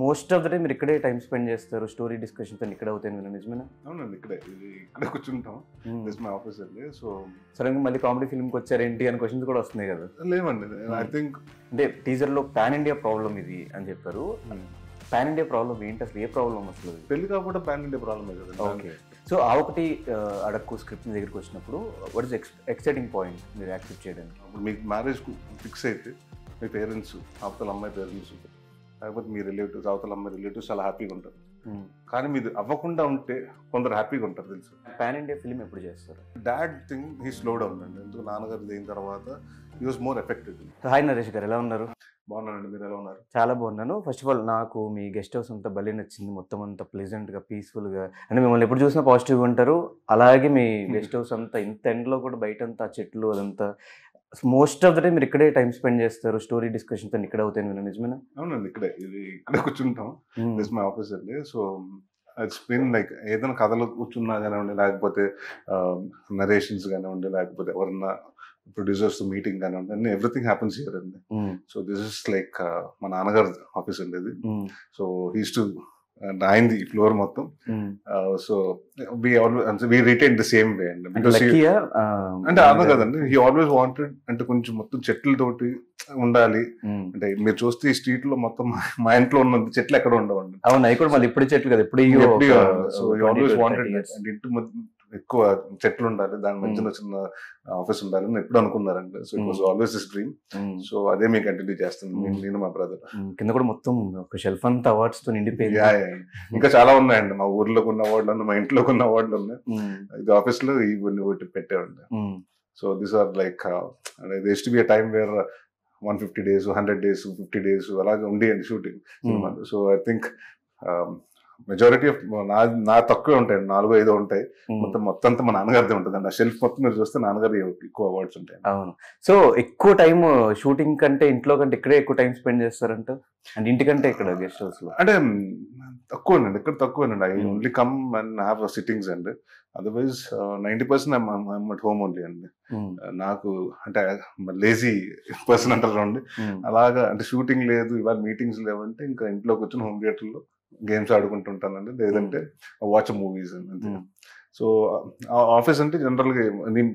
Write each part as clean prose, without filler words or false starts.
Most of the time మీరు ఇక్కడే time spend చేస్తారు, స్టోరీ డిస్కషన్స్ అన్ని ఇక్కడే అవుతాయి విన్నా, నిజమేనా? అవునండి, ఇక్కడే కూర్చుంటాం. దిస్ మై ఆఫీస్ అండి. సో సడన్గా మళ్ళీ కామెడీ ఫిల్మ్కి వచ్చారేంటి అని క్వశ్చన్స్ కూడా వస్తున్నాయి కదా. లేవండి, ఐ థింక్ అంటే టీజర్లో పాన్ ఇండియా ప్రాబ్లం ఇది అని చెప్పారు. పాన్ ఇండియా ప్రాబ్లం ఏంటి అసలు? ఏ ప్రాబ్లం అసలు? పెళ్లి కాకపోతే పాన్ ఇండియా ప్రాబ్లమే కదా. ఓకే, సో ఆ ఒకటి అడక్కు స్క్రిప్ట్ మీ దగ్గరికి వచ్చినప్పుడు వాట్ ఇస్ ఎక్సైటింగ్ పాయింట్ మీరు యాక్సెప్ట్ చేయడానికి? ఇప్పుడు మీకు మ్యారేజ్ ఫిక్స్ అయితే మీ పేరెంట్స్, అవతల అమ్మాయి పేరెంట్స్, లేకపోతే మీ రిలేటివ్స్, అవతల అమ్మాయి రిలేటివ్స్ చాలా హ్యాపీగా ఉంటారు. కానీ మీరు అవ్వకుండా ఉంటే కొందరు హ్యాపీగా ఉంటారు తెలుసు. పాన్ ఇండియా ఫిల్మ్ ఎప్పుడు చేస్తారు? Dad thing he slow down అండి. ఎందుకు నాన్నగారు అయిన తర్వాత he was more affected. Hi Naresh గారు, ఎలా ఉన్నారు? బాగున్నానండి, మీరు ఎలా ఉన్నారు? చాలా బాగున్నాను. ఫస్ట్ ఆఫ్ ఆల్ నాకు మీ గెస్ట్ హౌస్ అంతా భలే నచ్చింది. మొత్తం అంతా ప్లెజెంట్గా, పీస్ఫుల్గా, అంటే మిమ్మల్ని ఎప్పుడు చూసినా పాజిటివ్గా ఉంటారు. అలాగే మీ గెస్ట్ హౌస్ అంతా ఇంత ఎండ్లో కూడా బయట అంతా చెట్లు అదంతా మోస్ట్ ఆఫ్ ద టైం మీరు ఇక్కడే టైం స్పెండ్ చేస్తారు, స్టోరీ డిస్కషన్స్ అన్ని ఇక్కడే అవుతాయి విన్నా, నిజమేనా? అవునండి, ఇక్కడే కూర్చుంటాం. దిస్ మై ఆఫీస్ అండి. సో ఇట్స్ బీన్ లైక్ ఏదైనా కథలు కూర్చున్నా కానివ్వండి, లేకపోతే నరేషన్స్ కానివ్వండి, లేకపోతే ఎవరన్నా ప్రొడ్యూసర్స్ మీటింగ్ కానివ్వండి, అన్ని ఎవ్రీథింగ్ హ్యాపన్స్ హియర్ అండి. సో దిస్ ఇస్ లైక్ మా నాన్నగారు ఆఫీస్ అండి ఇది. సో హీస్ టు అయింది ఈ ఫ్లోర్ మొత్తం. So we retain the same way అండి. అంటే అన్న కదండి, హీ ఆల్వేస్ వాంటెడ్ అంటే కొంచెం మొత్తం చెట్లతోటి ఉండాలి. అంటే మీరు చూస్తే ఈ స్ట్రీట్ లో మొత్తం మా ఇంట్లో ఉన్న చెట్లు ఎక్కడ ఉండవండి. అవును, అవి కూడా మళ్ళీ ఇప్పుడు చెట్లు కదా, ఎప్పుడు. సో హీ ఆల్వేస్ వాంటెడ్ అంటే ఇంటి ఎక్కువ చెట్లు ఉండాలి, దాని మధ్యన చిన్న ఆఫీస్ ఉండాలి అని ఎప్పుడు అనుకున్నారండి. So it was always this dream. So అదే మీకు కంటిన్యూ చేస్తాను నేను మా బ్రదర్. కింద కూడా మొత్తం ఒక షెల్ఫ్ అంతా అవార్డ్స్ తో నిండిపోయింది. ఇంకా చాలా ఉన్నాయండి, మా ఊర్లో ఉన్న అవార్డులు ఉన్నాయి, మా ఇంట్లో ఉన్న అవార్డులు ఉన్నాయి. ఇది ఆఫీస్ లో ఇవన్నీ ఒకటి పెట్టామండి. So this are like this to be time where 150 days, 100 days, 50 days అలాగే ఉండేయండి షూటింగ్ సినిమాలు. So I think majority of నా తక్కువే ఉంటాయి, 4-5 ఉంటాయి. మొత్తం అంతా మా నాన్నగారిదే ఉంటుంది అండి. ఆ షెల్ఫ్ మొత్తం మీరు చూస్తే నాన్నగారి ఎక్కువ అవార్డ్స్ ఉంటాయి. అవును, సో ఎక్కువ టైం షూటింగ్ కంటే ఇంట్లో కంటే ఇక్కడే ఎక్కువ టైం స్పెండ్ చేస్తారంట, అంటే ఇంటికంటే ఇక్కడ గెస్ట్ హౌస్ లో? అంటే తక్కువేనండి, ఇక్కడ తక్కువేనండి. I only come and have sittings అండి. Otherwise 90% I'm at home only అండి. నాకు అంటే లేజీ పర్సన్ అంటారు అండి, అలాగా. అంటే షూటింగ్ లేదు, ఇవాళ మీటింగ్స్ లేవంటే ఇంకా ఇంట్లోకి వచ్చిన హోమ్ థియేటర్ లో గేమ్స్ ఆడుకుంటుంటానండి, లేదంటే వాచ్ మూవీస్ అంతే. సో ఆఫీస్ అంటే జనరల్ గా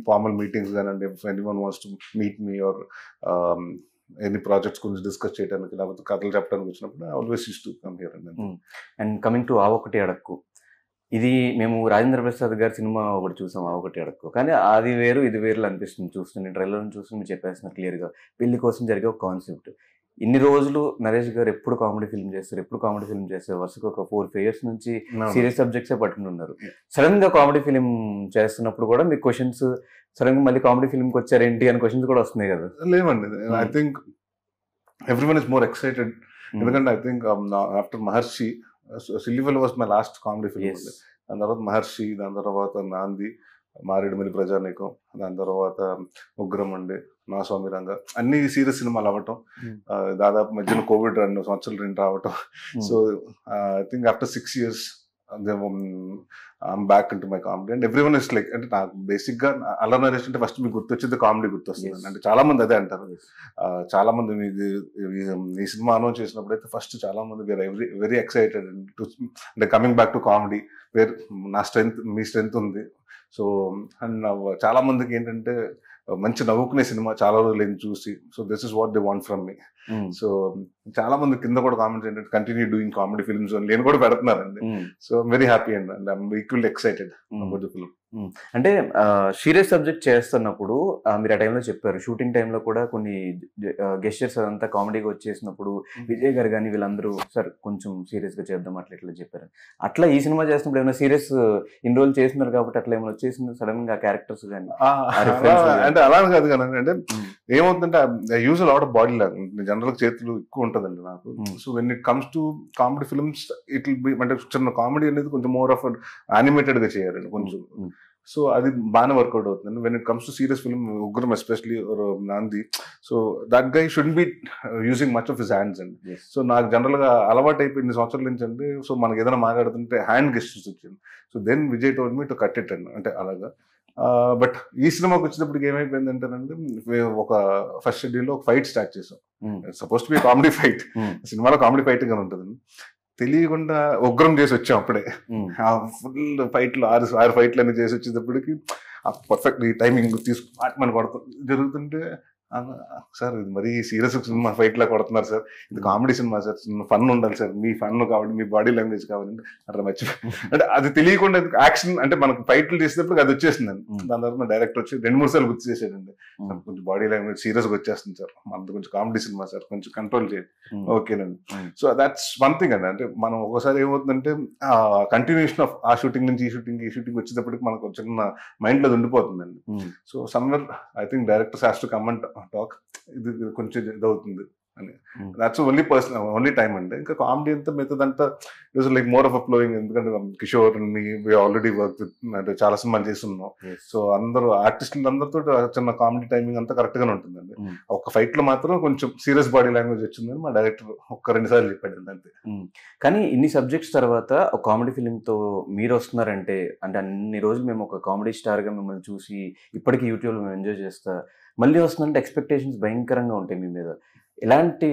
ఫార్మల్ మీటింగ్స్ కానండి, anyone wants to meet me or any projects గురించి డిస్కస్ చేయడానికి, లేకపోతే కథలు చెప్పడానికి వచ్చినప్పుడు always use to come here అండి. అండ్ కమింగ్ టు ఆ ఒకటి అడక్కు, ఇది మేము రాజేంద్ర ప్రసాద్ గారి సినిమా ఒకటి చూసాం, ఆ ఒకటి అడక్కు. కానీ అది వేరు ఇది వేరు అనిపిస్తుంది చూస్తుంది. ట్రైలర్ చూస్తుంది మీరు చెప్పేస్తున్నారు క్లియర్గా, పెళ్లి కోసం జరిగే ఒక కాన్సెప్ట్. ఇన్ని రోజులు నరేష్ గారు ఎప్పుడు కామెడీ ఫిల్మ్ చేస్తారు, వరుసకు ఒక 4-5 years నుంచి సీరియస్ సబ్జెక్ట్సే పట్టుకుంటున్నారు. సడన్ గా కామెడీ ఫిల్మ్ చేస్తున్నప్పుడు కూడా మీకు క్వశ్చన్స్, సడన్ గా మళ్ళీ కామెడీ ఫిల్మ్కి వచ్చారేంటి అని క్వశ్చన్స్ కూడా వస్తున్నాయి కదా. లేవండి, I think everyone is more excited. ఎందుకంటే I think after Maharshi, silly fellow was my last comedy film. దాని తర్వాత మహర్షి, దాని తర్వాత నాంది, మారేడుమిల్లి ప్రజానీకం, దాని తర్వాత ఉగ్రం అండి, నా స్వామి రంగ, అన్ని సీరియస్ సినిమాలు అవ్వటం, దాదాపు మధ్యన కోవిడ్ 2 సంవత్సరాలు రావటం. So I think after 6 years I'm back into my comedy and everyone is like, అంటే నాకు బేసిక్ గా అల్లరి నరేష్ అంటే ఫస్ట్ మీకు గుర్తొచ్చేది కామెడీ గుర్తొస్తుంది. అంటే చాలా మంది అదే అంటారు. చాలా మంది ఈ సినిమా అనౌన్స్ చేసినప్పుడు అయితే ఫస్ట్ చాలా మంది వెరీ ఎక్సైటెడ్ అంటే coming back to comedy, where నా స్ట్రెంగ్త్ మీ స్ట్రెంగ్త్ ఉంది. సో అండ్ చాలా మందికి ఏంటంటే మంచి నవ్వుకునే సినిమా చాలా రోజులు చూసి, so this is what they want from me. So చాలా మంది కింద కూడా కామెంట్స్ ఏంటంటే కంటిన్యూ డూయింగ్ కామెడీ ఫిల్మ్స్ అని నేను కూడా పెడుతున్నారండి. So very happy and I'm equally excited about the film. అంటే సీరియస్ సబ్జెక్ట్ చేస్తున్నప్పుడు మీరు ఆ టైంలో చెప్పారు, షూటింగ్ టైంలో కూడా కొన్ని గెస్చర్స్ అదంతా కామెడీగా వచ్చేసినప్పుడు విజయ్ గారు కానీ వీళ్ళందరూ సార్ కొంచెం సీరియస్ గా చేద్దాం అట్లా ఇట్లా చెప్పారు. అట్లా ఈ సినిమా చేసినప్పుడు ఏమైనా సీరియస్ ఇన్ని రోజులు చేస్తున్నారు కాబట్టి అట్లా ఏమైనా వచ్చేసింది సడన్ గా క్యారెక్టర్స్ కానీ? అంటే అలా కాదు కానీ అంటే ఏమవుతుందంటే use lot of body language, general చేతులు ఎక్కువ ఉంటుందండి నాకు. So when it comes to comedy films it will be, అంటే చిన్న కామెడీ అనేది కొంచెం మోర్ ఆఫ్ యానిమేటెడ్ గా చేయాలండి కొంచెం. సో అది బాగానే వర్కౌట్ అవుతుంది. When it comes to serious film, Ugram especially Naandhi, so that guy should be using much of his hands అండి. సో నాకు జనరల్ గా అలవాటు అయిపోయింది సంవత్సరాల నుంచి అండి. సో మనకి ఏదైనా మాట్లాడుతుంటే హ్యాండ్ గెస్టర్స్ వచ్చింది. So then Vijay told me to cut it అండి, అంటే అలాగా. బట్ ఈ సినిమాకి వచ్చేటప్పటికి ఏమైపోయింది అంటేనండి, ఒక ఫస్ట్ షెడ్యూల్ లో ఒక ఫైట్ స్టార్ట్ చేసాం. Suppose to B comedy fight, సినిమాలో కామెడీ ఫైట్ గానే ఉంటుందండి. తెలియకుండా ఉగ్రం చేసి వచ్చాం అప్పుడే. ఆ ఫుల్ ఫైట్లు 6 ఫైట్లు అన్ని చేసి వచ్చేటప్పటికి పర్ఫెక్ట్ ఈ టైమింగ్ మనం కొడతాం జరుగుతుంటే, సార్ ఇది మరీ సీరియస్ సినిమా ఫైట్ లా కొడుతున్నారు సార్, ఇది కామెడీ సినిమా సార్, ఫన్ ఉండాలి సార్, మీ ఫన్ కావాలి, మీ బాడీ లాంగ్వేజ్ కావాలంటే అట్లా మర్చిపోయి అంటే అది తెలియకుండా యాక్షన్ అంటే మనకు ఫైట్లు చేసేటప్పుడు అది వచ్చేసిందండి. దాని తర్వాత డైరెక్టర్ వచ్చి 2-3 సార్లు గుర్తు చేసాడండి, కొంచెం బాడీ లాంగ్వేజ్ సీరియస్ గా వచ్చేస్తుంది సార్, మనది కొంచెం కామెడీ సినిమా సార్, కొంచెం కంట్రోల్ చేయండి. ఓకేనండి. సో దాట్స్ వన్ థింగ్ అండి. అంటే మనం ఒకసారి ఏమవుతుందంటే కంటిన్యూషన్ ఆఫ్ ఆ షూటింగ్ నుంచి ఈ షూటింగ్ వచ్చేటప్పటికి మనకు చిన్న మైండ్ లో ఉండిపోతుందండి. So somewhere I think directors has to come and talk, ఇది కొంచెం ఇదవుతుంది అని. దాట్స్ ఓన్లీ టైం అండి. ఇంకా కామెడీ అంతా మిగతాదంతా it was like more of a flowing. ఎందుకంటే కిషోర్ ఆల్రెడీ వర్క్ అంటే చాలా సినిమాలు చేస్తున్నాం. సో అందరూ ఆర్టిస్టులు అందరితో చిన్న కామెడీ టైమింగ్ అంతా కరెక్ట్ గానే ఉంటుందండి. ఒక ఫైట్ లో మాత్రం కొంచెం సీరియస్ బాడీ లాంగ్వేజ్ వచ్చిందని మా డైరెక్టర్ 1-2 సార్లు చెప్పాడు అంతే. కానీ ఇన్ని సబ్జెక్ట్స్ తర్వాత ఒక కామెడీ ఫిలిం తో మీరు వస్తున్నారంటే, అంటే అన్ని రోజులు మేము ఒక కామెడీ స్టార్ గా మిమ్మల్ని చూసి ఇప్పటికీ యూట్యూబ్ లో మేము ఎంజాయ్ చేస్తా, మళ్ళీ వస్తుందంటే ఎక్స్పెక్టేషన్స్ భయంకరంగా ఉంటాయి మీ మీద. ఎలాంటి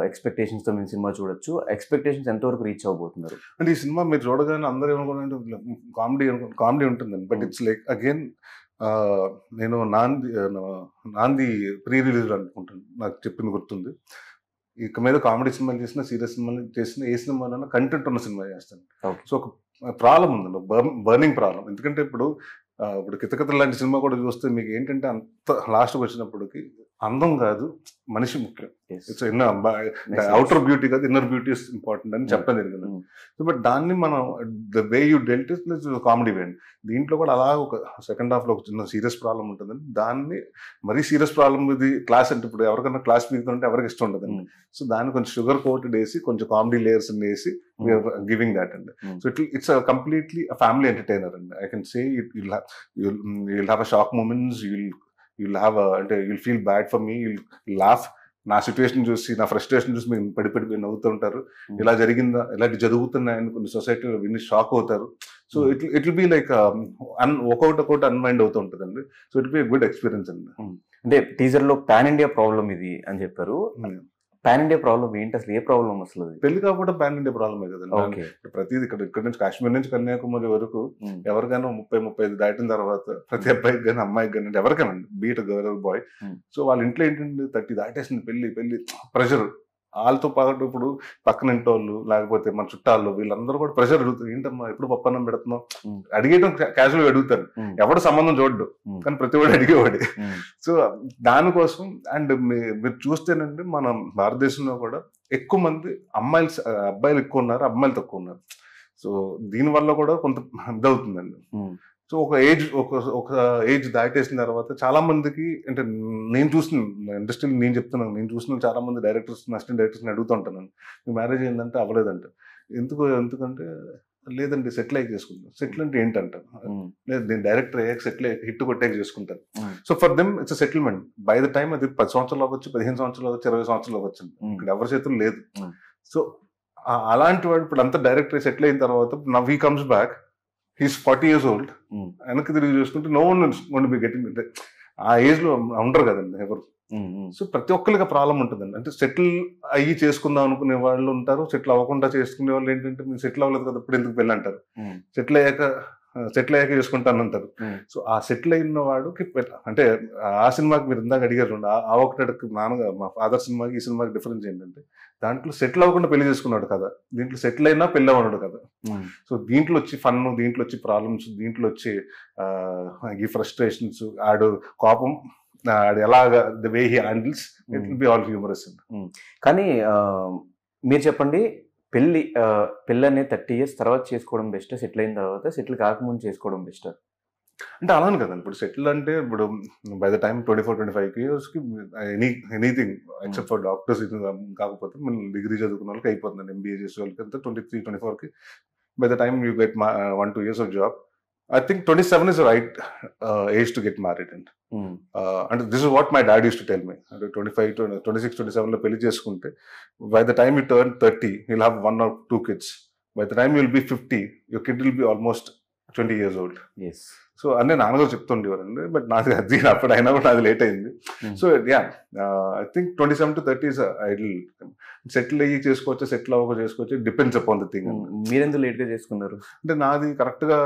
ఎక్స్పెక్టేషన్స్ తో మేము సినిమా చూడొచ్చు? ఎక్స్పెక్టేషన్స్ ఎంతవరకు రీచ్ అవబోతున్నారు? అంటే ఈ సినిమా మీరు చూడగానే అందరూ ఏమనుకుంటే కామెడీ ఉంటుందండి. బట్ ఇట్స్ లైక్ అగైన్ నేను నాంది ప్రీ రిలీజ్ అనుకుంటాను, నాకు చెప్పింది గుర్తుంది. ఇక మీద కామెడీ సినిమాలు చేసిన, సీరియస్ సినిమాలు చేసిన, ఏ సినిమాలైనా కంటెంట్ ఉన్న సినిమా చేస్తాను. సో ఒక ప్రాబ్లం ఉందండి, బర్నింగ్ ప్రాబ్లం. ఎందుకంటే ఇప్పుడు కితకిత లాంటి సినిమా కూడా చూస్తే మీకు ఏంటంటే అంత లాస్ట్కి వచ్చినప్పటికి అందం కాదు, మనిషి ముఖ్యం. ఇట్స్ అవుటర్ బ్యూటీ కాదు, ఇన్నర్ బ్యూటీ ఇస్ ఇంపార్టెంట్ అని చెప్పడం జరిగింది. సో బట్ దాన్ని మనం the way you dealt is comedy way. దీంట్లో కూడా అలా ఒక సెకండ్ హాఫ్ లో ఒక చిన్న సీరియస్ ప్రాబ్లం ఉంటుందండి. దాన్ని మరీ సీరియస్ ప్రాబ్లం ఇది క్లాస్ అంటే ఇప్పుడు ఎవరికైనా క్లాస్ మిగుతుంటే ఎవరికి ఇష్టం ఉండదండి. సో దాన్ని కొంచెం షుగర్ కోటెడ్ వేసి కొంచెం కామెడీ లేయర్స్ వేసి గివింగ్ దాట్ అండి. So it's completely family entertainer అండి. I can say you'll have a shock moments, you'll have అంటే you'll feel bad for me, you'll laugh. నా సిచ్యువేషన్ చూసి, నా ఫ్రస్ట్రేషన్ చూసి మీరు పడిపోయి నవ్వుతుంటారు. ఇలా జరిగిందా, ఇలాంటి జరుగుతున్నాయని కొన్ని సొసైటీలో విని షాక్ అవుతారు. So it will be like ఒక్కొక్కటి అన్మైండ్ అవుతూ ఉంటుందండి. So it be good experience అండి. అంటే టీజర్ లో పాన్ ఇండియా ప్రాబ్లం ఇది అని చెప్పారు. పాన్ ఇండియా ప్రాబ్లం ఏంటి అసలు? ఏ ప్రాబ్లం అసలు? పెళ్లి కాకపోతే పాన్ ఇండియా ప్రాబ్లమే కదండి. ప్రతిది ఇక్కడ నుంచి కాశ్మీర్ నుంచి కన్యాకుమారి వరకు ఎవరికైనా 30-35 దాటిన తర్వాత ప్రతి అబ్బాయికి కానీ అమ్మాయికి కానీ ఎవరికైనా బీట్ గర్ల్ బాయ్, సో వాళ్ళ ఇంట్లో ఏంటంటే 30 దాటేసింది పెళ్లి ప్రెషర్. వాళ్ళతో పాటు ఇప్పుడు పక్కన ఇంటోళ్ళు లేకపోతే మన చుట్టాలు వీళ్ళందరూ కూడా ప్రెషర్ అడుగుతారు. ఏంటమ్మా ఎప్పుడు పప్పన్నం పెడుతున్నావు అడిగేయడం క్యాజువల్ గా అడుగుతారు. ఎవడు సంబంధం చూడ్డు, కానీ ప్రతి వాడు అడిగేవాడి. సో దానికోసం అండ్ మీరు చూస్తేనండి మన భారతదేశంలో కూడా ఎక్కువ మంది అబ్బాయిలు ఎక్కువ ఉన్నారు, అమ్మాయిలు తక్కువ ఉన్నారు. సో దీనివల్ల కూడా కొంత ఇదవుతుందండి. సో ఒక ఏజ్ దాటేసిన తర్వాత చాలా మందికి అంటే నేను చూసిన ఇండస్ట్రీలో నేను చూసిన చాలా మంది డైరెక్టర్స్, అసిస్టెంట్ డైరెక్టర్స్ని అడుగుతుంటాను, మీ మ్యారేజ్ ఏంటంటే అవ్వలేదంటే. ఎందుకంటే లేదండి సెటిల్ అయ్యి చేసుకుంటాను. సెటిల్ అంటే ఏంటంటారు, లేదు నేను డైరెక్టర్ అయ్యాక సెటిల్ అయ్యి హిట్ కొట్టాక చేసుకుంటాను. So for them it's settlement. By the time అది 10 సంవత్సరాలు అవ్వచ్చు, 15 సంవత్సరాలు అవ్వచ్చు, 20 సంవత్సరాలు అవ్వచ్చు. ఇక్కడ ఎవరి చేతులు లేదు. సో అలాంటి వాడు ఇప్పుడు అంతా డైరెక్టర్ సెటిల్ అయిన తర్వాత now he comes back, he's 40 years old. వెనక్కి తిరిగి చూసుకుంటే no one going to be getting. అంటే ఆ ఏజ్ లో ఉండరు కదండి ఎవరు. సో ప్రతి ఒక్కరికి ప్రాబ్లం ఉంటుందండి. అంటే సెటిల్ అయ్యి చేసుకుందాం అనుకునే వాళ్ళు ఉంటారు, సెటిల్ అవ్వకుండా చేసుకునే వాళ్ళు ఏంటంటే మీరు సెటిల్ అవ్వలేదు కదా ఇప్పుడు ఎందుకు పెళ్ళి అంటారు, సెటిల్ అయ్యాక చేసుకుంటాను అంటారు. సో ఆ సెటిల్ అయిన వాడికి అంటే ఆ సినిమాకి మీరు ఇందాక అడిగారు, ఆ ఒకటి నాన్నగారు మా ఫాదర్ సినిమాకి ఈ సినిమాకి డిఫరెన్స్ ఏంటంటే దాంట్లో సెటిల్ అవ్వకుండా పెళ్లి చేసుకున్నాడు కదా, దీంట్లో సెటిల్ అయినా పెళ్లి అవ్వడు కదా. సో దీంట్లో వచ్చి ఫన్, దీంట్లో వచ్చి ప్రాబ్లమ్స్, దీంట్లో వచ్చి ఈ ఫ్రస్ట్రేషన్స్, ఆడు కోపం, ఆడు ఎలాగా the way he handles, it will be all humorous. కానీ మీరు చెప్పండి, పెళ్ళి అనేది 30 years తర్వాత చేసుకోవడం బెస్ట్, సెటిల్ అయిన తర్వాత, సెటిల్ కాకముందు చేసుకోవడం బెస్ట్? అంటే అలానే కదండి. ఇప్పుడు సెటిల్ అంటే ఇప్పుడు బై ద టైమ్ 24-25 years కి ఎనీథింగ్ ఎక్సెప్ట్ ఫర్ డాక్టర్స్ కాకపోతే మనం డిగ్రీ చదువుకున్న వాళ్ళకి అయిపోతుంది. MBA చేసే వాళ్ళకి అంతా 23-24 కి by the time you get 1-2 years of job. I think 27 is the right age to get married. And this is what my dad used to tell me. 26-27 లో పెళ్లి చేసుకుంటే by the time you turn 30 you'll have 1 or 2 kids. By the time you'll be 50 your kid will be almost 20 years old. Yes. So అంటే నాన్నగారు చెప్తుండేవారండి, but నాకు అది అప్పుడు అయినా కూడా అది లేట్ అయింది. So ya, I think 27 to 30 is ideal. Settle అయ్యి చేసుకోవచ్చు, సెటిల్ అవ్వక చేసుకోవచ్చు, డిపెండ్స్ అపాన్ ద థింగ్. మీరెందుకు లేట్ గా చేసుకున్నారు? అంటే నాది కరెక్ట్ గా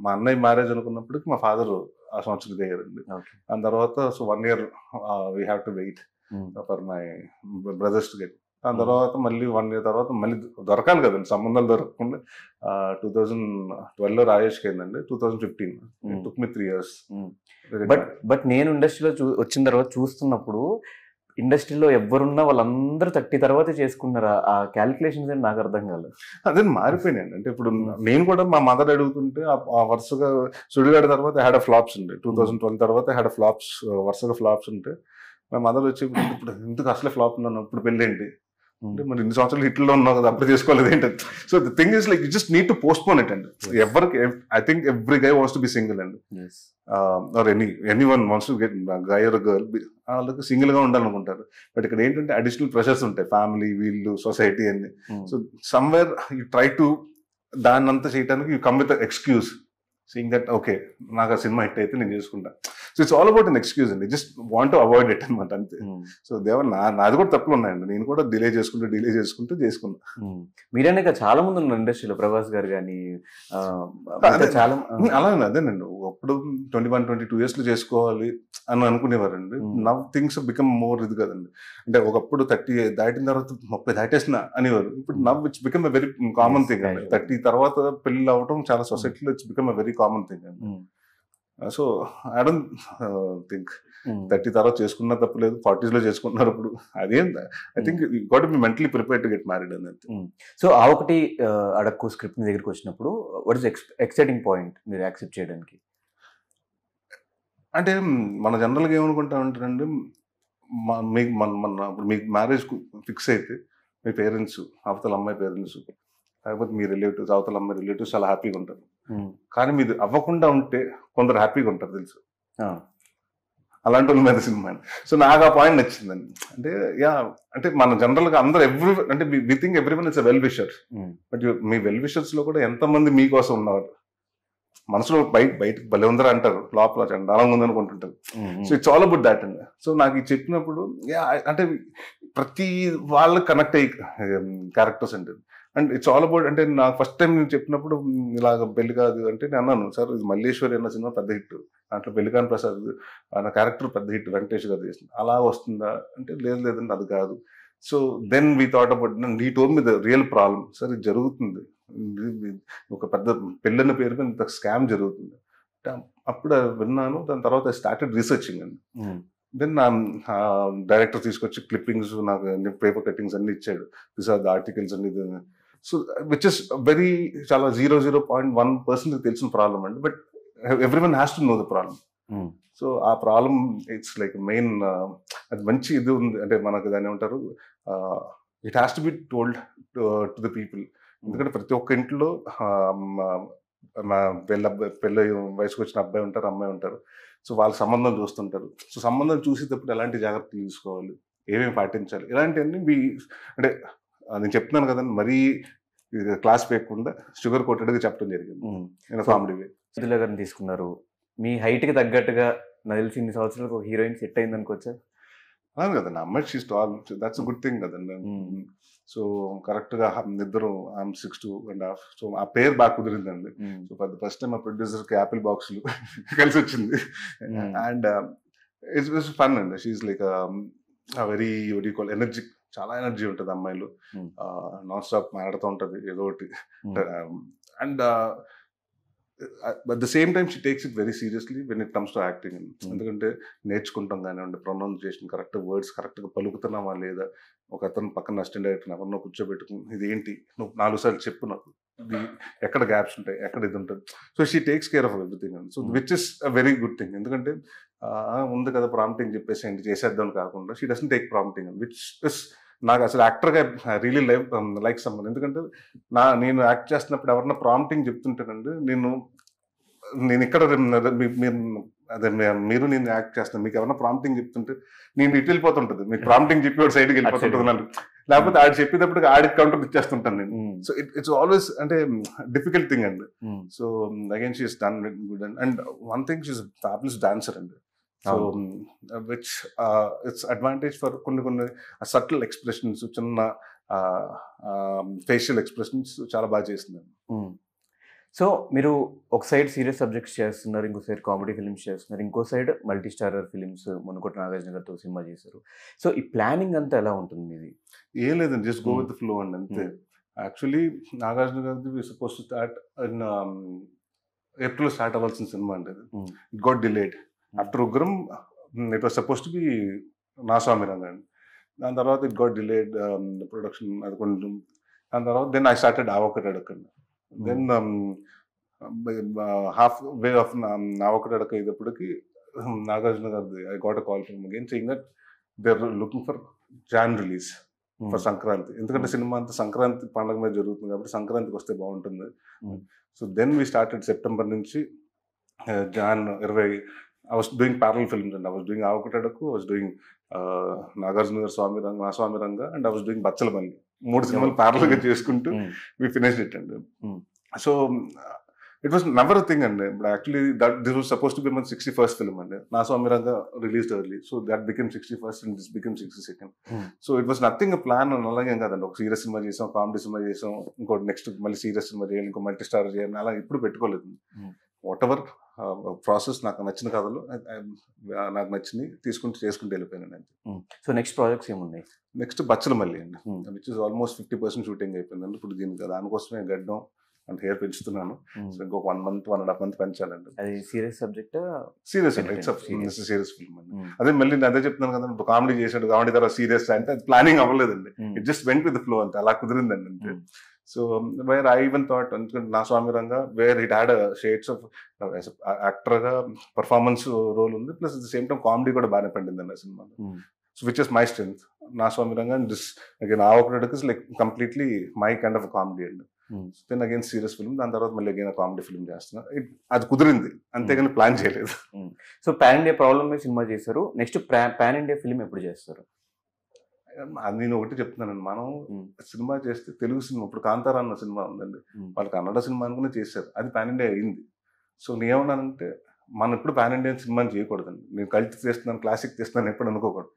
మా అన్నయ్య మ్యారేజ్ అనుకున్నప్పటికి మా ఫాదర్ ఆ సంవత్సరం దిగారండి. దాని తర్వాత so 1 year we have to wait for my brothers to get. దాని తర్వాత మళ్ళీ 1 year తర్వాత మళ్ళీ దొరకాలి కదండి, సంబంధాలు దొరకకుండా 2012లో రాజేష్కి అయిందండి. 2015 టుక్ మీ 3 years. బట్ నేను ఇండస్ట్రీలో వచ్చిన తర్వాత చూస్తున్నప్పుడు ఇండస్ట్రీలో ఎవరున్నా వాళ్ళందరూ 30 తర్వాతే చేసుకున్నారు. ఆ క్యాలిక్యులేషన్స్ అని నాకు అర్థం కాలేదు. అదే మారిపోయినాయండి. అంటే ఇప్పుడు నేను కూడా మా మదర్ అడుగుతుంటే ఆ వరుసగా సుడిగాడి తర్వాత హ్యాడ్ ఫ్లాప్స్ ఉండే, 2012 తర్వాత హ్యాడ్ ఫ్లాప్స్, వరుసగా ఫ్లాప్స్ ఉంటే మా మదర్ వచ్చి ఇప్పుడు ఎందుకు అసలే ఫ్లాప్ ఉన్నాను, ఇప్పుడు పెళ్ళి ఏంటి అంటే, మరి ఇన్ని సంవత్సరాలు హిట్లో ఉన్నావు కదా, అప్పుడు చేసుకోలేదు ఏంటంటే. So the thing is like you just need to postpone it అండి. ఎవరికి, I think every guy wants to be single అండి, or anyone wants to get guy or girl, వాళ్ళకి సింగిల్ గా ఉండాలనుకుంటారు. బట్ ఇక్కడ ఏంటంటే అడిషనల్ ప్రెషర్స్ ఉంటాయి, family, వీళ్ళు, సొసైటీ అన్ని. So somewhere you try to దాన్ని అంతా చేయడానికి you come with excuse, seeing that okay నాకు ఆ సినిమా హిట్ అయితే నేను చేసుకుంటా. So it's all about an excuse అండి, just want to avoid it అనమాట, అంతే. సో నాది కూడా తప్పులు ఉన్నాయండి, నేను కూడా డిలే చేసుకుంటూ చేసుకున్నా. మీరనే చాలా మంది ఉన్నారు ఇండస్ట్రీలో, ప్రభాస్ గారు కానీ చాలా. అలానే అదేనండి, అప్పుడు 21-22 years లో చేసుకోవాలి అని అనుకునేవారండి. నవ్ థింగ్స్ బికమ్ మోర్ ఇది కదండి. అంటే ఒకప్పుడు 30 దాటిన తర్వాత 30 దాటేసిన అనేవారు, ఇప్పుడు now it's become a very common thing అండి. 30 తర్వాత పెళ్లి అవ్వడం చాలా సొసైటీలో it's become a very common thing అండి. సో ఐ డోంట్ థింక్ 30 తర్వాత చేసుకున్నా తప్పలేదు, 40s లో చేసుకుంటున్నారు ఇప్పుడు. అదేం I think you got to be mentally prepared to get married అనేది. సో ఆ ఒకటి అడక్కు స్క్రిప్ట్ దగ్గరికి వచ్చినప్పుడు వాట్ ఇస్ ఎక్సైటింగ్ పాయింట్ మీరు యాక్సెప్ట్ చేయడానికి? అంటే మన జనరల్గా ఏమనుకుంటా ఉంటారండి, మీకు మ్యారేజ్ ఫిక్స్ అయితే మీ పేరెంట్స్, అవతల అమ్మాయి పేరెంట్స్, లేకపోతే మీ రిలేటివ్స్, అవతల అమ్మాయి రిలేటివ్స్ చాలా హ్యాపీగా ఉంటారు. కానీ మీది అవ్వకుండా ఉంటే కొందరు హ్యాపీగా ఉంటారు తెలుసు, అలాంటి వాళ్ళ మీద సినిమా. సో నాకు ఆ పాయింట్ నచ్చిందండి. అంటే యా, అంటే మన జనరల్ గా అందరు అంటే we think everyone it's well wisher, but me well wishers లో కూడా ఎంతమంది మీకోసం ఉన్నారు. మనసులో బయటకు భలే ఉందరా అంటారు, లోపల చండాలంగా ఉంది అనుకుంటుంటారు. So it's all about that అండి. సో నాకు ఇది చెప్పినప్పుడు అంటే ప్రతి వాళ్ళు కనెక్ట్ అయ్యి క్యారెక్టర్స్ అంటే, అండ్ ఇట్స్ ఆల్ అబౌట్, అంటే నాకు ఫస్ట్ టైం నేను చెప్పినప్పుడు ఇలాగ పెళ్లి కాదు అంటే నేను అన్నాను, సార్ ఇది మల్లేశ్వరి అన్న సినిమా పెద్ద హిట్, దాంట్లో పెళ్లికాని ప్రసాద్ నా క్యారెక్టర్ పెద్ద హిట్, వెంకటేష్ గారు చేసింది, అలా వస్తుందా అంటే లేదండి అది కాదు. So then we thought about, he told me the real problem, sir ఇది జరుగుతుంది, ఒక పెద్ద పెళ్ళన్న పేరు మీద ఇంత స్కామ్ జరుగుతుంది. అప్పుడు విన్నాను, దాని తర్వాత స్టార్టెడ్ రీసెర్చింగ్ అండి. దెన్ నా డైరెక్టర్ తీసుకొచ్చి క్లిప్పింగ్స్, నాకు పేపర్ కట్టింగ్స్ అన్ని ఇచ్చాడు, దిస్ ఆర్ ద ఆర్టికల్స్ అన్ని. సో విచ్ ఇస్ వెరీ చాలా 0.1% తెలిసిన ప్రాబ్లం అండి, but everyone has to know the problem. So ఆ ప్రాబ్లం ఇట్స్ లైక్ మెయిన్, అది మంచి ఇది ఉంది అంటే మనకు దాన్ని ఏమంటారు, it has to be told to the people. ఎందుకంటే ప్రతి ఒక్క ఇంట్లో పెళ్ళి వయసుకు వచ్చిన అబ్బాయి ఉంటారు, అమ్మాయి ఉంటారు. సో వాళ్ళ సంబంధం చూస్తుంటారు. సో సంబంధం చూసేటప్పుడు ఎలాంటి జాగ్రత్తలు తీసుకోవాలి, ఏమేమి పాటించాలి, ఇలాంటివన్నీ అంటే నేను చెప్తున్నాను కదండి, మరీ క్లాస్ వేయకుండా షుగర్ కోటెడ్గా చెప్పడం జరిగింది. నేను కామెడీ గారిని తీసుకున్నారు, మీ హైట్కి తగ్గట్టుగా నాకు తెలిసి ఇన్ని సంవత్సరాలకు ఒక హీరోయిన్ సెట్ అయింది అనుకోవచ్చా? అలాగే కదండి, అమ్మాయి she's tall, that's good thing కదండి. సో కరెక్ట్గా ఇద్దరు, ఐఎమ్ 6'2.5", సో ఆ పేరు బాగా కుదిరిందండి. సో ఫస్ట్ టైం ఆ ప్రొడ్యూసర్కి యాపిల్ బాక్స్లు కలిసి వచ్చింది. అండ్ ఇట్స్ వాస్ ఫన్ అండి. షీఈస్ లైక్ వెరీ ఎనర్జీ, చాలా ఎనర్జీ ఉంటుంది అమ్మాయిలు, నాన్ స్టాప్ మాట్లాడుతూ ఉంటుంది ఏదో ఒకటి. And at the same time she takes it very seriously when it comes to acting. ఎందుకంటే నేర్చుకుంటాం కానివ్వండి, ప్రొనౌన్సియేషన్ కరెక్ట్, వర్డ్స్ కరెక్ట్గా పలుకుతున్నామా లేదా, ఒక అతను పక్కన అసిస్టెంట్ డైరెక్టర్ ఎవరినో కూర్చోబెట్టుకుని ఇది ఏంటి నువ్వు 4 సార్లు చెప్పు, నాకు ఎక్కడ గ్యాప్స్ ఉంటాయి, ఎక్కడ ఇది ఉంటుంది. So she takes care of everything and so which is a very good thing. ఎందుకంటే ఉంది కదా ప్రాంప్టింగ్ చెప్పేసి ఏంటి చేసేద్దాం కాకుండా she doesn't take prompting and which is నాకు అసలు యాక్టర్గా రియలీ లైక్ సమ్మన్. ఎందుకంటే నేను యాక్ట్ చేస్తున్నప్పుడు ఎవరన్నా ప్రాంప్టింగ్ చెప్తుంటానండి, నేను ఇక్కడ మీరు నేను యాక్ట్ చేస్తాను, మీకు ఎవరైనా ప్రాంప్టింగ్ చెప్తుంటే నేను ఇటు వెళ్ళిపోతుంటుంది, మీకు ప్రాంప్టింగ్ చెప్పి సైడ్కి వెళ్ళిపోతుంటుంది. లేకపోతే ఆడు చెప్పేటప్పుడు ఆడికి కౌంటర్ ఇచ్చేస్తుంటాను నేను. సో ఇట్స్ ఆల్వేస్ అంటే డిఫికల్ట్ థింగ్ అండి. So again she's done good and one thing she's fabulous dancer అండి. So which it's advantage for కొన్ని సటిల్ ఎక్స్ప్రెషన్స్, చిన్న ఫేషియల్ ఎక్స్ప్రెషన్స్ చాలా బాగా చేస్తుందండి. సో మీరు ఒక సైడ్ సీరియస్ సబ్జెక్ట్స్ చేస్తున్నారు, ఇంకో సైడ్ కామెడీ ఫిల్మ్స్ చేస్తున్నారు, ఇంకో సైడ్ మల్టీ స్టారర్ ఫిల్మ్స్ మునుకోట నాగార్జున గారితో సినిమా చేశారు. సో ఈ ప్లానింగ్ అంతా ఎలా ఉంటుంది ఇది? ఏం లేదండి, just go with the flow అండి అంతే. యాక్చువల్లీ నాగార్జున గారిది suppose to start in April start అవ్వాల్సిన సినిమా అండి. It got delayed after Ugram. It was suppose to be Naa Saami Ranga అండి. దాని తర్వాత ఇట్ గాట్ డిలేడ్ ప్రొడక్షన్ అది కొంచెం. దాని తర్వాత దెన్ ఐ స్టార్టెడ్ ఆవొకటి అడగండి. దెన్ హాఫ్ వే ఆఫ్ ఆవొకటి అడగ అయ్యేటప్పటికి నాగార్జున గారిది I got a call from again saying that they are looking for Jan release for Sankranti. ఎందుకంటే సినిమా అంతా సంక్రాంతి పండుగ మీద జరుగుతుంది కాబట్టి సంక్రాంతికి వస్తే బాగుంటుంది. So then we started September నుంచి Jan 20 I was doing parallel films and I was doing Avakatadaku, I was doing Nagarjuna Garu Swami Ranga, Na Swami Ranga, and I was doing Bachalamalli. 3 సినిమాలు parallel గా చేసుకుంటూ we finished it. And so it was never a thing, and but actually that this was supposed to be my 61st film, and Na Swami Ranga released early, so that became 61st and this became 62nd. So it was nothing a plan and అలాగే కాదండి. ఒక serious cinema చేసాం, comedy cinema చేసాం, ఇంకోటి next మళ్ళీ serious cinema చేయాలి, ఇంకో multi star చేయాలి, అలా ఇప్పుడు పెట్టుకోలేదు. వాట్ ఎవర్ ప్రాసెస్ నాకు నచ్చిన కథలు నాకు నచ్చింది తీసుకుంటూ చేసుకుంటూ వెళ్ళిపోయాను అంతే. సో నెక్స్ట్ ప్రాజెక్ట్స్ ఏమున్నాయి? నెక్స్ట్ బచ్చలమల్లి అండి, విచ్ ఇస్ ఆల్మోస్ట్ 50% షూటింగ్ అయిపోయిందండి. ఇప్పుడు దీనికి దానికోసమే గడ్డం అండ్ హెయిర్ పెంచుతున్నాను. సో ఇంకొక 1 month 1.5 months పెంచాలండి. అది సీరియస్ సబ్జెక్ట్? సీరియస్ అండి, ఇట్స్ సీరియస్ ఫిల్మ్ అండి. అదే మళ్ళీ నేను అదే చెప్తున్నాను కదా, ఇప్పుడు కామెడీ చేశాడు, కామెడీ తర్వాత సీరియస్ అంటే అది ప్లానింగ్ అవ్వలేదండి. It just went with the flow అంతే, అలా కుదిరిందండి అంతే. So where I even thought Na Swami Ranga, where it had a shades of actor ga performance role undi, plus at the same time comedy kuda baane pandindi anna cinema. So which is my strength. Na Swami Ranga and this again Avakatadaku is like completely my kind of a comedy and so then again serious film, dan tarvata malli again a comedy film chestunna. Adi kudirindi ante gaani plan cheyaledu. So pan India problem మీద cinema చేశారు, next pan India film ఎప్పుడు చేస్తారు? నేను ఒకటి చెప్తున్నానండి, మనం cinema చేస్తే Telugu cinema ఇప్పుడు కాంతారా అన్న సినిమా ఉందండి, వాళ్ళు కన్నడ సినిమా అనుకుని చేశారు, అది పాన్ ఇండియా అయింది. సో నేనేమన్నానంటే మనం ఇప్పుడు పాన్ ఇండియన్ సినిమాని చేయకూడదండి. నేను కల్ట్ చేస్తున్నాను, క్లాసిక్ చేస్తున్నాను ఎప్పుడు అనుకోకూడదు.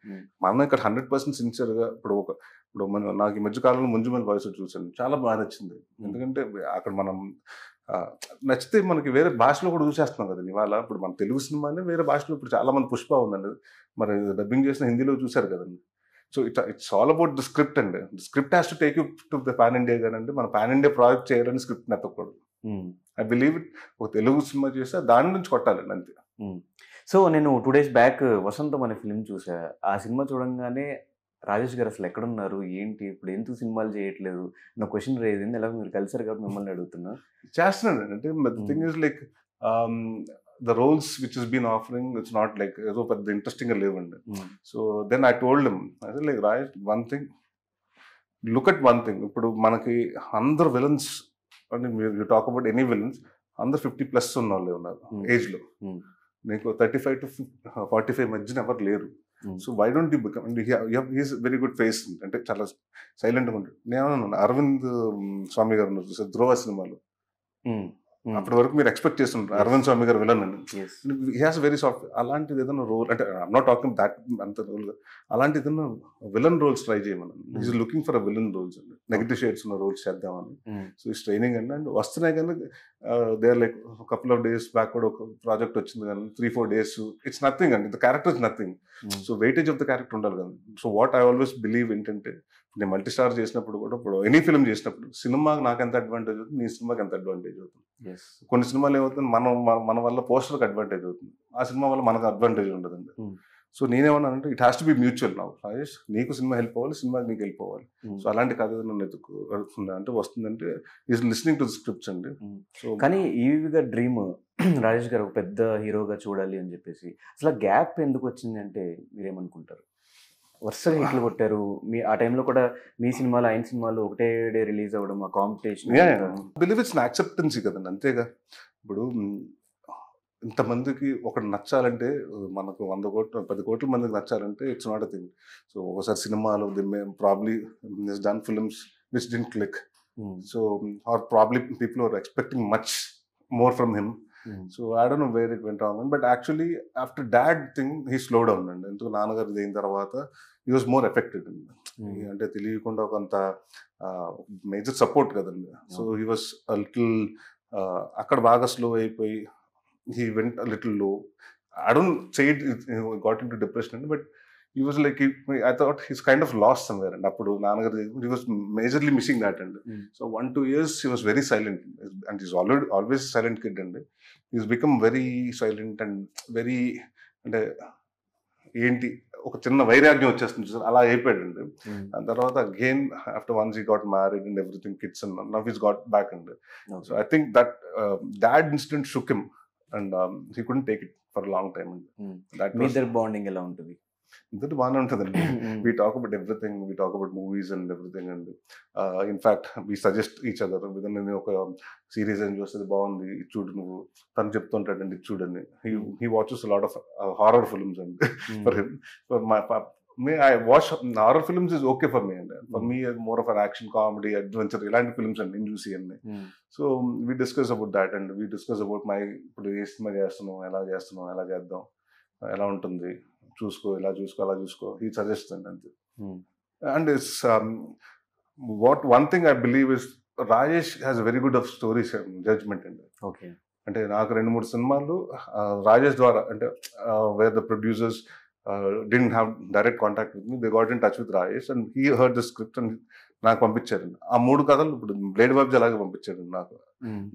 మనం ఇక్కడ 100% సిన్సియర్గా ఇప్పుడు నాకు ఈ మధ్య కాలంలో ముంజుమల్ వాయిస్ చూసాను, చాలా బాగా నచ్చింది. ఎందుకంటే అక్కడ మనం నచ్చితే మనకి వేరే భాషలో కూడా చూసేస్తున్నాం కదా ఇవాళ. ఇప్పుడు మన తెలుగు సినిమానే వేరే భాషలో ఇప్పుడు చాలా మంది పుష్ప ఉందండి, మరి డబ్బింగ్ చేసిన హిందీలో చూశారు కదండి. So it's all about the script అండి. Script has to take you to the pan India కానండి. మన పాన్ ఇండియా ప్రాజెక్ట్ చేయాలని స్క్రిప్ట్ నెత్తకూడదు. I believe it. ఒక తెలుగు సినిమా చేస్తే దాని నుంచి కొట్టాలండి అంతే. సో నేను 2 days బ్యాక్ వసంతం అనే ఫిల్మ్ చూసా. ఆ సినిమా చూడంగానే రాజేష్ గారు అసలు ఎక్కడున్నారు, ఏంటి, ఇప్పుడు ఎందుకు సినిమాలు చేయట్లేదు నా క్వశ్చన్ రేజ్ అయింది. ఎలా మీరు కలిసారు కాబట్టి మిమ్మల్ని అడుగుతున్నా. చేస్తున్నాను అంటే thing is like the roles which has been offering, it's not like so but the interesting level. So then I told him, I said like Raj, one thing, look at one thing, ఇప్పుడు మనకి అందరు villains అంటే you talk about any villains, అందరు 50+ ఉన్న వాళ్ళే ఉన్నారు age లో. నీకు 35 to 45 మధ్యన ఎవరు లేరు. So why don't you become, he's very good face అంటే చాలా సైలెంట్గా ఉంటాడు. నేను అరవింద్ స్వామి గారు ఉన్నారు చూసారు ధ్రువ సినిమాలో, అప్పటి వరకు మీరు ఎక్స్పెక్ట్ చేస్తుంటారు అరవింద్ స్వామి గారు విలన్ అండి. He has very soft. అలాంటిది ఏదైనా రోల్ అంటే ఐఎమ్ నాట్ టాకింగ్ దాట్ అంత రోల్, అలాంటి ఏదైనా విలన్ రోల్స్ ట్రై చేయమని. Is looking for a villain roles అండి, నెగిటివ్ షేడ్స్ ఉన్న రోల్స్ చేద్దామని. సో ఈ ట్రైనింగ్ అండి అండ్ వస్తున్నాయి కానీ they are like couple of days back కూడా ఒక ప్రాజెక్ట్ వచ్చింది కానీ 3-4 days. ఇట్స్ నథింగ్ అండి, the character is nothing. So weightage of the character ఉండాలి కదా. So what I always believe ఏంటంటే నేను మల్టీ స్టార్ చేసినప్పుడు కూడా, ఇప్పుడు ఎనీ ఫిల్మ్ చేసినప్పుడు సినిమాకి నాకు ఎంత అడ్వాంటేజ్ అవుతుంది, నీ సినిమాకి ఎంత అడ్వాంటేజ్ అవుతుంది. కొన్ని సినిమాలు ఏమవుతుంది, మన వల్ల పోస్టర్కి అడ్వాంటేజ్ అవుతుంది, ఆ సినిమా వల్ల మనకు అడ్వాంటేజ్ ఉండదండి. సో నేనేమన్నానంటే it has to be mutual. నా రాజేష్ నీకు సినిమా హెల్ప్ అవ్వాలి, సినిమాకి నీకు హెల్ప్ అవ్వాలి. సో అలాంటి కథ నన్ను ఎదుర్కొంది అంటే వస్తుందంటే is listening to the scripts అండి. సో కానీ ఈవిగా డ్రీమ్ రాజేష్ గారు ఒక పెద్ద హీరోగా చూడాలి అని చెప్పేసి, అసలు గ్యాప్ ఎందుకు వచ్చింది అంటే మీరేమనుకుంటారు? వరుసగా హిట్లు కొట్టారు, మీ ఆ టైంలో కూడా మీ సినిమాలు ఆయన సినిమాలు ఒకటే డే రిలీజ్ అవ్వడం, ఆ కాంపిటీషన్. బిలీవ్ ఇట్స్ యాక్సెప్టెన్సీ కదండి, అంతేగా. ఇప్పుడు ఇంతమందికి ఒకటి నచ్చాలంటే మనకు 100 కోట్లు 10 కోట్ల మందికి నచ్చాలంటే it's not a thing. So ఒకసారి సినిమాలు probably done films which did click. So are probably people are expecting much more from him. So I don't know where it went wrong, but actually after dad thing he slow down అండి. ఎందుకు నాన్నగారు అయిన తర్వాత he was more affected అండి. అంటే తెలియకుండా కొంత major support కదండి. సో హీ వాజ్ లిటిల్ అక్కడ బాగా స్లో అయిపోయి he went a little low. I don't say it got into depression, but he was like, I thought he's kind of lost somewhere. And appudu nanagaru he was majorly missing that. And so 1-2 years he was very silent, and he's always a silent kid. And he's become very silent and very, అంటే ఏంటి ఒక చిన్న వైరాగ్యం వచ్చేస్తుంది చూసారు, అలా అయిపోయాడండి. దాని తర్వాత again after once he got married and everything, kids and now he's got back. And so I think that dad incident shook him and he couldn't take it for a long time. And that మీ ఇద్దరు bonding ఎలా ఉంటుంది? ఇద్దరు బాగానే ఉంటుందండి. we talk about everything, we talk about movies and everything. And in fact we suggest each other. నేను ఒక series ఏం చూస్తే బాగుంది ఇది చూడు నువ్వు, తను చెప్తుంటాడండి ఇది చూడండి. he watches a lot of horror films. And for him, for me, I watch horror films is okay for me. And for me it's more of an action comedy adventure ఇలాంటి ఫిల్మ్స్ అండి నేను చూసి అన్ని. So we discuss about that, and we discuss about my ఇప్పుడు ఏ cinema చేస్తున్నాం, ఎలా చేద్దాం, ఎలా ఉంటుంది, చూసుకో ఇలా చూసుకో అలా చూసుకో, he suggests అంతే. And it's what one thing I believe is Rajesh has a very good of stories judgment అండి. ఓకే, అంటే నాకు 2-3 సినిమాలు రాజేష్ ద్వారా, అంటే where the producers didn't have direct contact with me, they got in touch with Rajesh and he heard the script and నాకు పంపించారండి. ఆ 3 కథలు ఇప్పుడు బ్లేడ్ బాబ్జీ అలాగే పంపించాడు నాకు.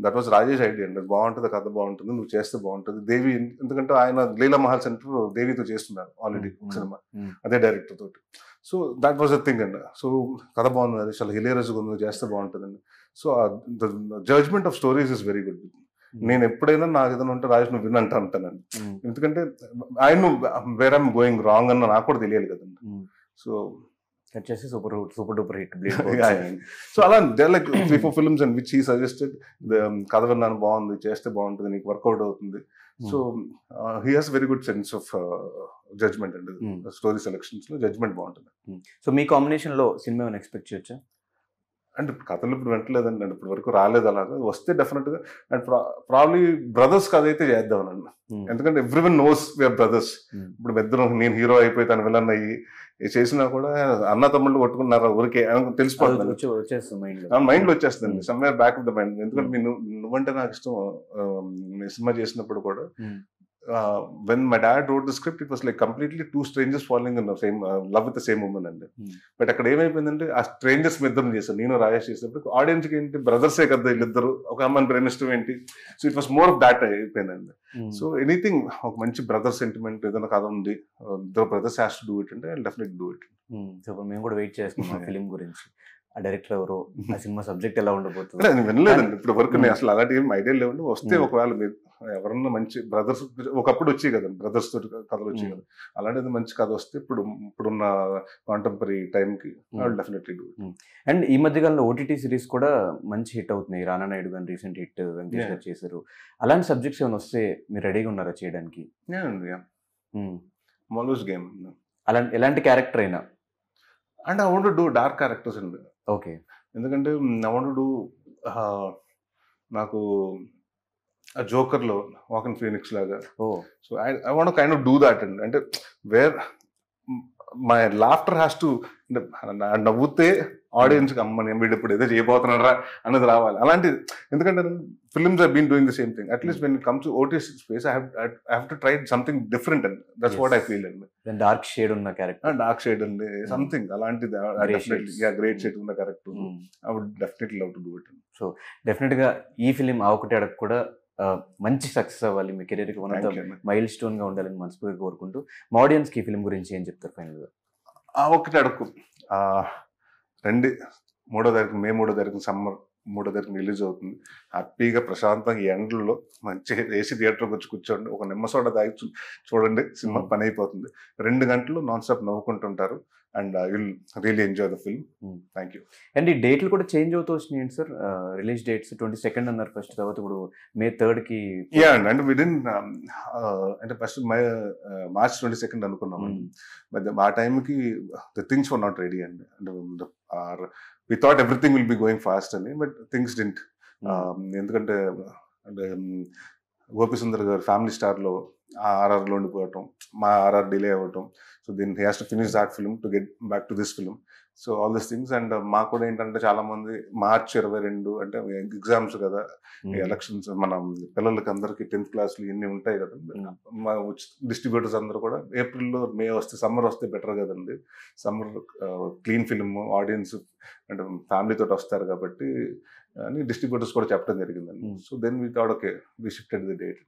దట్ వాజ్ రాజేష్ ఐడియా అండి. అది బాగుంటుంది, కథ బాగుంటుంది, నువ్వు చేస్తే బాగుంటుంది. దేవి, ఎందుకంటే ఆయన లీలా మహల్ సెంటర్ దేవితో చేస్తున్నారు ఆల్రెడీ సినిమా, అదే డైరెక్టర్ తోటి. So that was the thing అండి. సో కథ బాగుంది, అది చాలా హిలేరియస్గా ఉంది, చేస్తే బాగుంటుందండి. So the judgement of stories is very good. నేను ఎప్పుడైనా నాకు ఏదైనా ఉంటే రాజేష్ నువ్వు విన్ అంటానండి. ఎందుకంటే I know where I'm going wrong అన్న నాకు కూడా తెలియాలి కదండి. సో వచ్చేసి సూపర్ డూపర్ హిట్. సో అలా they like 3-4 films and which he suggested. కథ విన్నాను, బాగుంది, చేస్తే బాగుంటుంది, నీకు వర్కౌట్ అవుతుంది. So he has very good sense of judgement అండి. స్టోరీ సెలెక్షన్స్ లో జడ్జ్మెంట్ బాగుంటుంది. సో మీ కాంబినేషన్ లో సినిమా ఏమైనా ఎక్స్పెక్ట్ చేయొచ్చా? అంటే కథలు ఇప్పుడు వెంటలేదండి, అండి ఇప్పటి వరకు రాలేదు. అలాగా వస్తే డెఫినెట్ గా, అండ్ ప్రాబ్లీ బ్రదర్స్ కథ అయితే చేద్దామనండి. ఎందుకంటే ఎవ్రీవన్ నోస్ వీఆర్ బ్రదర్స్. ఇప్పుడు ఇద్దరు, నేను హీరో అయిపోయి తను విలన్ అయ్యి చేసినా కూడా అన్న తమ్ముళ్ళు కొట్టుకున్నారు ఊరికే తెలిసిపోతుంది, మైండ్ లో వచ్చేస్తుంది somewhere back of the mind. ఎందుకంటే నువ్వంటే నాకు ఇష్టం. సినిమా చేసినప్పుడు కూడా when my dad wrote the script, it was like completely 2 strangers falling in the same love with the same woman అండి. బట్ అక్కడ ఏమైపోయిందంటే ఆ స్ట్రేంజర్స్ ఇద్దరు చేశారు, నేను రాజేష్ చేసినప్పుడు ఆడియన్స్ కి ఏంటి బ్రదర్సే కదా వీళ్ళిద్దరు, ఒక అమ్మాయిని ప్రేమిష్టం ఏంటి. So it was more of that అయిపోయిందండి. సో ఎనీథింగ్ ఒక మంచి బ్రదర్ సెంటిమెంట్ ఏదైనా కథ ఉంది, ఇద్దరు brothers has to do it అంటే డెఫినెట్ డూ ఇట్. సో మేము కూడా వెయిట్ చేస్తున్నాం ఫిలిం గురించి. ఆ డైరెక్టర్ ఎవరు, ఆ సినిమా సబ్జెక్ట్ ఎలా ఉండబోతుంది? నేను వినలేదండి ఇప్పుడు వరకు, నేను అసలు అలాంటి ఏం ఐడియా లేవండి. వస్తే ఒకవేళ మీరు ఎవరన్నా మంచి బ్రదర్స్, ఒకప్పుడు వచ్చాయి కదండి బ్రదర్స్ తోటి కథలు వచ్చాయి కదా, అలాంటిది మంచి కథ వస్తే ఇప్పుడున్న కాంటెంపరీ టైంకి డెఫినెట్లీ డూ ఇట్. అండ్ ఈ మధ్య కాలంలో ఓటీటీ సిరీస్ కూడా మంచి హిట్ అవుతున్నాయి. రానా నాయుడు గారు రీసెంట్ హిట్ వెంకటేష్ గారు చేశారు. అలాంటి సబ్జెక్ట్స్ ఏమైనా వస్తే మీరు రెడీగా ఉన్నారా చేయడానికి? Always game. ఎలాంటి క్యారెక్టర్ అయినా? And I want to do dark characters అండి. ఓకే, ఎందుకంటే ఐ వాంట్ టు డూ, నాకు ఆ జోకర్లో వాకిన్ ఫీనిక్స్ లాగా. So I want kind of do that అండి. అంటే where my laughter has to, నవ్వుతే ఆడియన్స్ కి అమ్మ నేను వీడు ఇప్పుడు ఏదో చేయబోతున్నారా అన్నది రావాలి. అలాంటిది, ఎందుకంటే films have been doing the same thing. Atleast when it comes to OTT space I have to try something different అండి. దట్స్ వాట్ ఐ ఫీల్ అండి. డార్క్ షేడ్ ఉన్న క్యారెక్టర్, డార్క్ షేడ్ అండి, సంథింగ్ అలాంటిది. గ్రేట్ షేడ్ ఉన్న character I would definitely love to do it. So definite గా ఈ film ఆ ఒకటి అడగ కూడా మంచి సక్సెస్ అవ్వాలి, మీ కెరీర్ కి one of the mile stone గా ఉండాలని మనస్ఫూర్తిగా కోరుకుంటూ, మా ఆడియన్స్ కి ఈ ఫిలిం గురించి ఏం చెప్తారు ఫైనల్ గా? ఆ ఒకటి అడగకు రండి, 3వ తారీఖు మే 3వ తారీఖు సమ్మర్ 3వ తారీఖు రిలీజ్ అవుతుంది. హ్యాపీగా ప్రశాంతంగా ఈ ఎండల్లో మంచిగా ఏసీ థియేటర్కి వచ్చి కూర్చోండి, ఒక నిమ్మ సోడా తాగి చూడండి, సినిమా పని అయిపోతుంది. 2 గంటలు నాన్ స్టాప్ నవ్వుకుంటుంటారు. And you'll really enjoy the film. Hmm. Thank you. అండ్ ఈ డేట్లు కూడా చేంజ్ అవుతూ వచ్చినాయి సార్. రిలీజ్ డేట్స్ 22 అన్నారు ఫస్ట్, తర్వాత ఇప్పుడు May 3కి. యా అండి, అంటే విదిన్ అంటే ఫస్ట్ March 22 అనుకున్నామండి. బట్ ఆ టైంకి the things were not ready అండి. అంటే we thought everything will be going fast అని, బట్ థింగ్స్ డింట్. ఎందుకంటే అంటే గోపి సుందర్ గారు ఫ్యామిలీ స్టార్లో ఆర్ఆర్లో ఉండిపోవటం, మా ఆర్ఆర్ డిలే అవ్వటం. So then he has to finish that film to get back to this film. So all this things. And మాకు కూడా ఏంటంటే చాలా మంది March 22 అంటే ఎగ్జామ్స్ కదా, ఎలక్షన్స్, మన పిల్లలకి అందరికి 10th క్లాస్లు ఇన్ని ఉంటాయి కదండి. మా డిస్ట్రిబ్యూటర్స్ అందరూ కూడా ఏప్రిల్లో May వస్తే, సమ్మర్ వస్తే బెటర్ కదండి, సమ్మర్ క్లీన్ ఫిల్మ్, ఆడియన్స్ అంటే ఫ్యామిలీ తోటి వస్తారు కాబట్టి అని డిస్ట్రిబ్యూటర్స్ కూడా చెప్పడం జరిగిందండి. So then we thought okay, we shifted the date.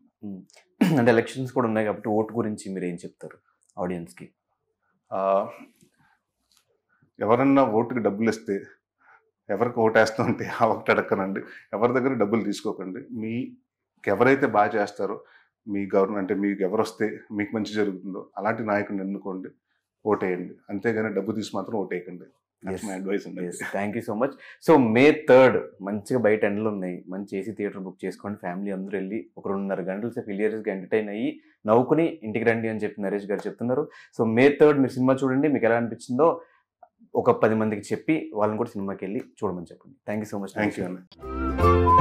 అంటే ఎలక్షన్స్ కూడా ఉన్నాయి కాబట్టి ఓటు గురించి మీరు ఏం చెప్తారు ఆడియన్స్కి? ఎవరన్నా ఓటుకి డబ్బులు ఇస్తే ఎవరికి ఓటేస్తూ ఉంటే ఆ ఒకటి అడక్కనండి. ఎవరి దగ్గర డబ్బులు తీసుకోకండి. మీకు ఎవరైతే బాగా చేస్తారో, మీ గవర్నమెంట్ అంటే మీకు ఎవరు వస్తే మీకు మంచి జరుగుతుందో అలాంటి నాయకుడిని ఎన్నుకోండి, ఓటేయండి. అంతేగాని డబ్బు తీసి మాత్రం ఓటేయకండి. మై అడ్వైస్ అండి. Thank you so much. So May 3 మంచిగా బయట ఎండలు ఉన్నాయి, మంచి ఏసీ థియేటర్ బుక్ చేసుకోండి, ఫ్యామిలీ అందరూ వెళ్ళి ఒక 2.5 గంటలు సేపు హిలియరియస్గా ఎంటర్టైన్ అయ్యి నవ్వుకుని ఇంటికి రండి అని చెప్పి నరేష్ గారు చెప్తున్నారు. సో May 3 మీరు సినిమా చూడండి, మీకు ఎలా అనిపించిందో ఒక 10 మందికి చెప్పి వాళ్ళని కూడా సినిమాకి వెళ్ళి చూడమని చెప్పండి. Thank you so much. Thank you అండి.